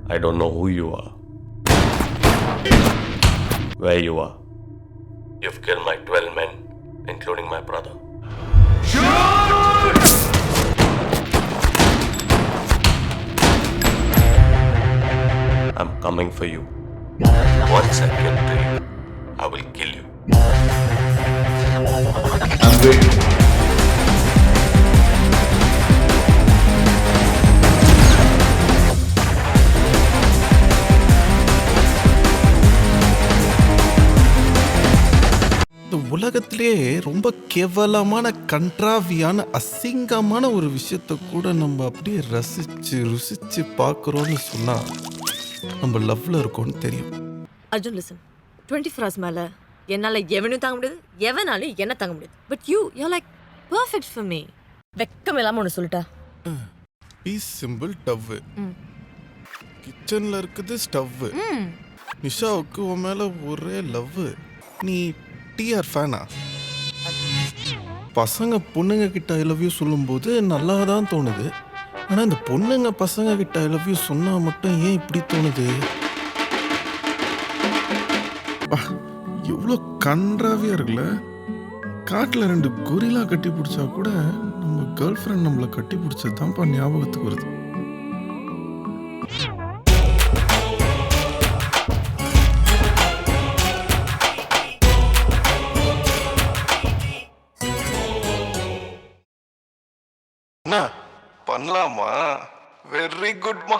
I don't know who you are, where you are. You've killed my 12 men, including my brother. I'm coming for you. Once I get to you, I will kill you. I'm waiting. இந்த உலகத்திலேயே ரொம்ப கேவலமான கன்றாவியான அசிங்கமான ஒரு விஷயத்த கூட நம்ம அப்படியே ரசிச்சு ருசிச்சு பார்க்குறோம்னு சொன்னா நம்ம லவ்ல இருக்கோம்னு தெரியும். அர்ஜுன் லிசன் 24 hours மேலே என்னால் எவனையும் தாங்க முடியாது, எவனாலையும் என்ன தாங்க முடியாது. But you like perfect for me. வெக்கம் இல்லாமல் ஒன்று சொல்லிட்டா. பீஸ் சிம்பிள் டவ், கிச்சன்ல இருக்குது ஸ்டவ். நிஷாவுக்கு உன் மேல ஒரே லவ். நீ டிஆர் ஃபேனா? பசங்க பொண்ணுங்க கிட்ட ஐ லவ் யூ சொல்லும்போது நல்லா தான் தோணுது. ஆனால் இந்த பொண்ணுங்க பசங்க கிட்ட ஐ லவ் யூ சொன்னால் மட்டும் ஏன் இப்படி தோணுது? எவ்வளோ கன்றாவியாக இருக்குல்ல. காட்டில் 2 கொரிலா கட்டி பிடிச்சா கூட நம்ம கேர்ள் ஃப்ரெண்ட் நம்மளை கட்டி பிடிச்சது தான்ப்பா ஞாபகத்துக்கு வருது. என்ன பண்ணலாமா? வெரி குட்மா.